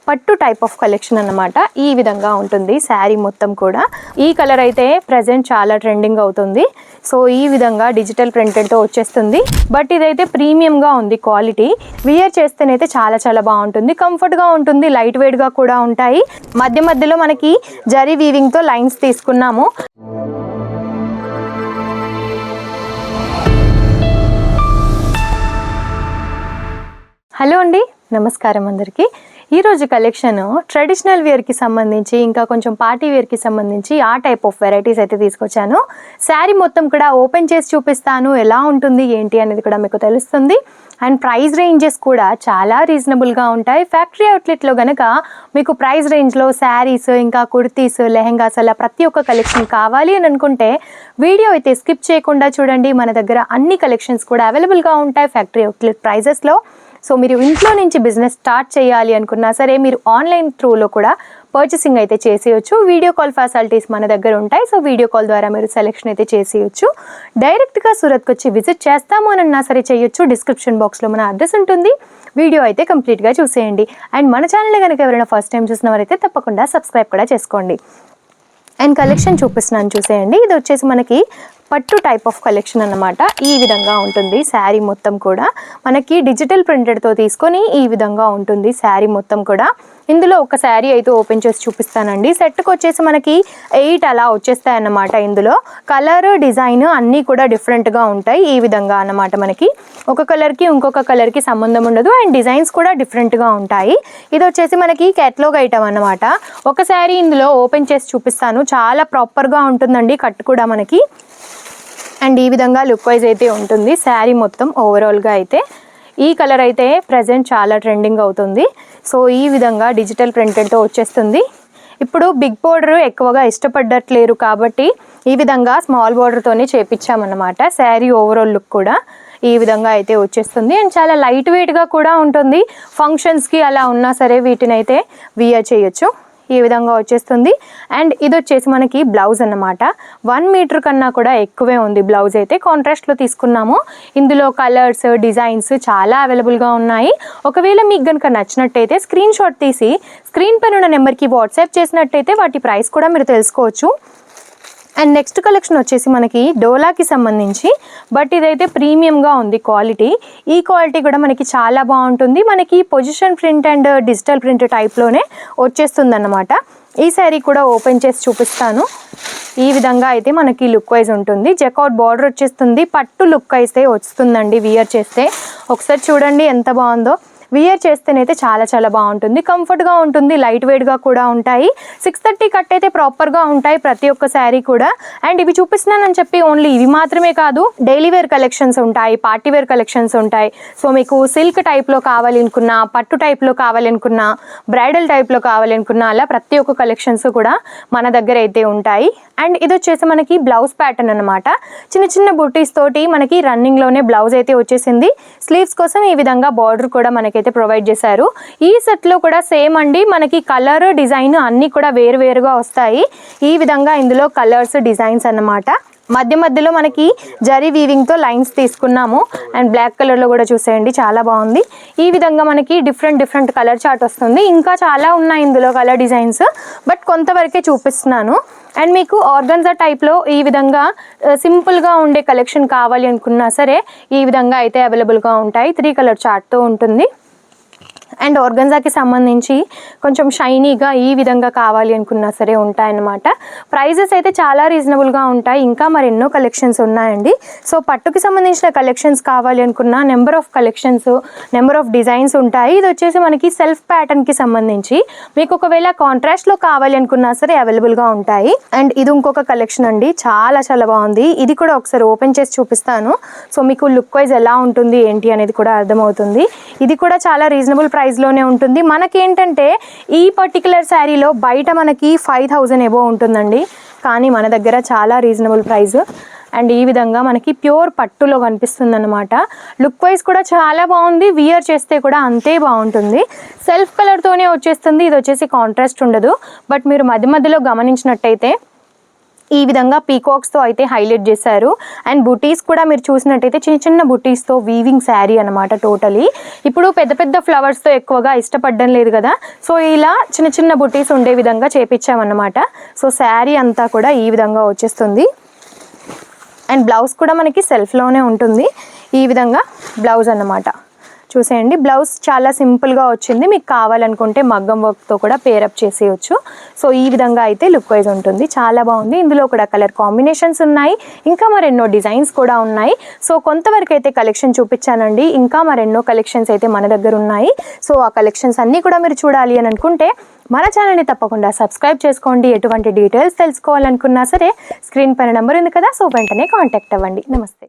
పట్టు type of collection అన్నమాట. ఈ విధంగా ఉంటుంది శారీ మొత్తం కూడా. ఈ కలర్ అయితే ప్రెజెంట్ చాలా ట్రెండింగ్ అవుతుంది. సో ఈ విధంగా డిజిటల్ ప్రింటెడ్తో వచ్చేస్తుంది. బట్ ఇదైతే ప్రీమియంగా ఉంది క్వాలిటీ. వియర్ చేస్తేనైతే చాలా చాలా బాగుంటుంది, కంఫర్ట్గా ఉంటుంది, లైట్ వెయిట్గా కూడా ఉంటాయి. మధ్య మధ్యలో మనకి జరీ వీవింగ్తో లైన్స్ తీసుకున్నాము. హలో అండి, నమస్కారం అందరికీ. ఈరోజు కలెక్షన్ ట్రెడిషనల్ వేర్కి సంబంధించి ఇంకా కొంచెం పార్టీ వేర్కి సంబంధించి ఆ టైప్ ఆఫ్ వెరైటీస్ అయితే తీసుకొచ్చాను. శారీ మొత్తం కూడా ఓపెన్ చేసి చూపిస్తాను, ఎలా ఉంటుంది ఏంటి అనేది కూడా మీకు తెలుస్తుంది. అండ్ ప్రైస్ రేంజెస్ కూడా చాలా రీజనబుల్గా ఉంటాయి. ఫ్యాక్టరీ అవుట్లెట్లో కనుక మీకు ప్రైస్ రేంజ్లో శారీస్ ఇంకా కుర్తీస్, లెహెంగాస్ అలా ప్రతి ఒక్క కలెక్షన్ కావాలి అని అనుకుంటే వీడియో అయితే స్కిప్ చేయకుండా చూడండి. మన దగ్గర అన్ని కలెక్షన్స్ కూడా అవైలబుల్గా ఉంటాయి ఫ్యాక్టరీ అవుట్లెట్ ప్రైజెస్లో. సో మీరు ఇంట్లో నుంచి బిజినెస్ స్టార్ట్ చేయాలి అనుకున్నా సరే మీరు ఆన్లైన్ త్రూలో కూడా పర్చేసింగ్ అయితే చేసేయచ్చు. వీడియో కాల్ ఫెసిలిటీస్ మన దగ్గర ఉంటాయి. సో వీడియో కాల్ ద్వారా మీరు సెలెక్షన్ అయితే చేసేయచ్చు. డైరెక్ట్గా సూరత్కి వచ్చి విజిట్ చేస్తాము అనన్నా సరే చేయొచ్చు. డిస్క్రిప్షన్ బాక్స్లో మన అడ్రస్ ఉంటుంది. వీడియో అయితే కంప్లీట్గా చూసేయండి. అండ్ మన ఛానల్ కనుక ఎవరైనా ఫస్ట్ టైం చూసిన వారైతే తప్పకుండా సబ్స్క్రైబ్ కూడా చేసుకోండి. అండ్ కలెక్షన్ చూపిస్తున్నాను చూసేయండి. ఇది వచ్చేసి మనకి పట్టు టైప్ ఆఫ్ కలెక్షన్ అన్నమాట. ఈ విధంగా ఉంటుంది శారీ మొత్తం కూడా. మనకి డిజిటల్ ప్రింటెడ్తో తీసుకొని ఈ విధంగా ఉంటుంది శారీ మొత్తం కూడా. ఇందులో ఒక శారీ అయితే ఓపెన్ చేసి చూపిస్తానండి. సెట్కి వచ్చేసి మనకి 8 అలా వచ్చేస్తాయి అన్నమాట. ఇందులో కలర్, డిజైన్ అన్నీ కూడా డిఫరెంట్గా ఉంటాయి. ఈ విధంగా అన్నమాట. మనకి ఒక కలర్కి ఇంకొక కలర్కి సంబంధం ఉండదు. అండ్ డిజైన్స్ కూడా డిఫరెంట్గా ఉంటాయి. ఇది వచ్చేసి మనకి కేటలాగ్ ఐటమ్ అన్నమాట. ఒక శారీ ఇందులో ఓపెన్ చేసి చూపిస్తాను. చాలా ప్రాపర్గా ఉంటుందండి కట్ కూడా మనకి. అండ్ ఈ విధంగా లుక్ వైజ్ అయితే ఉంటుంది శారీ మొత్తం ఓవరాల్గా అయితే. ఈ కలర్ అయితే ప్రజెంట్ చాలా ట్రెండింగ్ అవుతుంది. సో ఈ విధంగా డిజిటల్ ప్రింటెడ్తో వచ్చేస్తుంది. ఇప్పుడు బిగ్ బోర్డర్ ఎక్కువగా ఇష్టపడట్లేరు కాబట్టి ఈ విధంగా స్మాల్ బోర్డర్తోనే చేపించామన్నమాట. శారీ ఓవరాల్ లుక్ కూడా ఈ విధంగా అయితే వచ్చేస్తుంది. అండ్ చాలా లైట్ వెయిట్గా కూడా ఉంటుంది. ఫంక్షన్స్కి అలా ఉన్నా సరే వీటిని అయితే వియర్ చేయొచ్చు. ఈ విధంగా వచ్చేస్తుంది. అండ్ ఇది వచ్చేసి మనకి బ్లౌజ్ అన్నమాట. 1 మీటర్ కన్నా కూడా ఎక్కువే ఉంది బ్లౌజ్ అయితే. కాంట్రాస్ట్లో తీసుకున్నాము. ఇందులో కలర్స్, డిజైన్స్ చాలా అవైలబుల్గా ఉన్నాయి. ఒకవేళ మీకు కనుక నచ్చినట్టయితే స్క్రీన్ షాట్ తీసి స్క్రీన్ పైన ఉన్న నెంబర్కి వాట్సాప్ చేసినట్టయితే వాటి ప్రైస్ కూడా మీరు తెలుసుకోవచ్చు. అండ్ నెక్స్ట్ కలెక్షన్ వచ్చేసి మనకి డోలాకి సంబంధించి. బట్ ఇదైతే ప్రీమియంగా ఉంది క్వాలిటీ. ఈ క్వాలిటీ కూడా మనకి చాలా బాగుంటుంది. మనకి position print and digital print టైప్లోనే వచ్చేస్తుంది అన్నమాట. ఈ శారీ కూడా ఓపెన్ చేసి చూపిస్తాను. ఈ విధంగా అయితే మనకి లుక్ వైజ్ ఉంటుంది. జెకౌట్ బార్డర్ వచ్చేస్తుంది. పట్టు లుక్ అయితే వస్తుందండి వియర్ చేస్తే. ఒకసారి చూడండి ఎంత బాగుందో. వియర్ చేస్తేనైతే చాలా చాలా బాగుంటుంది, కంఫర్ట్గా ఉంటుంది, లైట్ వెయిట్గా కూడా ఉంటాయి. 630 కట్ అయితే ప్రాపర్గా ఉంటాయి ప్రతి ఒక్క శారీ కూడా. అండ్ ఇవి చూపిస్తున్నానని చెప్పి ఓన్లీ ఇవి మాత్రమే కాదు, డైలీ వేర్ కలెక్షన్స్ ఉంటాయి, పార్టీ వేర్ కలెక్షన్స్ ఉంటాయి. సో మీకు సిల్క్ టైప్లో కావాలనుకున్నా, పట్టు టైప్లో కావాలనుకున్నా, బ్రైడల్ టైప్లో కావాలనుకున్నా అలా ప్రతి ఒక్క కలెక్షన్స్ కూడా మన దగ్గర అయితే ఉంటాయి. అండ్ ఇది వచ్చేసి మనకి బ్లౌజ్ ప్యాటర్న్ అనమాట. చిన్న చిన్న బుటీస్ తోటి మనకి రన్నింగ్లోనే బ్లౌజ్ అయితే వచ్చేసింది. స్లీవ్స్ కోసం ఈ విధంగా బార్డర్ కూడా మనకి ప్రొవైడ్ చేశారు. ఈ సెట్ లో కూడా సేమ్ అండి. మనకి కలర్, డిజైన్ అన్ని కూడా వేరువేరుగా వస్తాయి. ఈ విధంగా ఇందులో కలర్స్, డిజైన్స్ అన్నమాట. మధ్య మధ్యలో మనకి జరీ వీవింగ్తో లైన్స్ తీసుకున్నాము. అండ్ బ్లాక్ కలర్లో కూడా చూసేయండి, చాలా బాగుంది. ఈ విధంగా మనకి డిఫరెంట్ కలర్ చార్ట్ వస్తుంది. ఇంకా చాలా ఉన్నాయి ఇందులో కలర్ డిజైన్స్, బట్ కొంతవరకే చూపిస్తున్నాను. అండ్ మీకు ఆర్గన్జా టైప్లో ఈ విధంగా సింపుల్గా ఉండే కలెక్షన్ కావాలి అనుకున్నా సరే ఈ విధంగా అయితే అవైలబుల్గా ఉంటాయి. 3 కలర్ చార్ట్తో ఉంటుంది. అండ్ ఆర్గన్జాకి సంబంధించి కొంచెం షైనీగా ఈ విధంగా కావాలి అనుకున్నా సరే ఉంటాయన్నమాట. ప్రైజెస్ అయితే చాలా రీజనబుల్గా ఉంటాయి. ఇంకా మరి ఎన్నో కలెక్షన్స్ ఉన్నాయండి. సో పట్టుకి సంబంధించిన కలెక్షన్స్ కావాలి అనుకున్నా number of collections, number of designs ఉంటాయి. ఇది వచ్చేసి మనకి సెల్ఫ్ ప్యాటర్న్కి సంబంధించి. మీకు ఒకవేళ కాంట్రాస్ట్లో కావాలి అనుకున్నా సరే అవైలబుల్గా ఉంటాయి. అండ్ ఇది ఇంకొక కలెక్షన్ అండి, చాలా చాలా బాగుంది. ఇది కూడా ఒకసారి ఓపెన్ చేసి చూపిస్తాను. సో మీకు లుక్ వైజ్ ఎలా ఉంటుంది ఏంటి అనేది కూడా అర్థమవుతుంది. ఇది కూడా చాలా రీజనబుల్ ప్రైస్లోనే ఉంటుంది. మనకేంటంటే ఈ పర్టికులర్ శారీలో బయట మనకి 5000 ఎబో ఉంటుందండి, కానీ మన దగ్గర చాలా రీజనబుల్ ప్రైస్. అండ్ ఈ విధంగా మనకి ప్యూర్ పట్టులో కనిపిస్తుంది అనమాట. లుక్ వైజ్ కూడా చాలా బాగుంది, వియర్ చేస్తే కూడా అంతే బాగుంటుంది. సెల్ఫ్ కలర్తోనే వచ్చేస్తుంది. ఇది వచ్చేసి కాంట్రాస్ట్ ఉండదు. బట్ మీరు మధ్య మధ్యలో గమనించినట్టయితే ఈ విధంగా పీకాక్స్తో అయితే హైలైట్ చేశారు. అండ్ బుటీస్ కూడా మీరు చూసినట్టయితే చిన్న చిన్న బుటీస్తో వీవింగ్ శారీ అనమాట టోటలీ. ఇప్పుడు పెద్ద పెద్ద ఫ్లవర్స్తో ఎక్కువగా ఇష్టపడడం లేదు కదా, సో ఇలా చిన్న చిన్న బుటీస్ ఉండే విధంగా చేపించామన్నమాట. సో శారీ అంతా కూడా ఈ విధంగా వచ్చేస్తుంది. అండ్ బ్లౌజ్ కూడా మనకి సెల్ఫ్లోనే ఉంటుంది. ఈ విధంగా బ్లౌజ్ అన్నమాట. చూసేయండి, బ్లౌజ్ చాలా సింపుల్గా వచ్చింది. మీకు కావాలనుకుంటే మగ్గం వర్క్తో కూడా పేరప్ చేసేయచ్చు. సో ఈ విధంగా అయితే లుక్ వైజ్ ఉంటుంది. చాలా బాగుంది. ఇందులో కూడా కలర్ కాంబినేషన్స్ ఉన్నాయి, ఇంకా మరెన్నో డిజైన్స్ కూడా ఉన్నాయి. సో కొంతవరకు అయితే కలెక్షన్ చూపించానండి, ఇంకా మరెన్నో కలెక్షన్స్ అయితే మన దగ్గర ఉన్నాయి. సో ఆ కలెక్షన్స్ అన్నీ కూడా మీరు చూడాలి అని అనుకుంటే మన ఛానల్ని తప్పకుండా సబ్స్క్రైబ్ చేసుకోండి. ఎటువంటి డీటెయిల్స్ తెలుసుకోవాలనుకున్నా సరే స్క్రీన్ పైన నెంబర్ ఉంది కదా, సో వెంటనే కాంటాక్ట్ అవ్వండి. నమస్తే.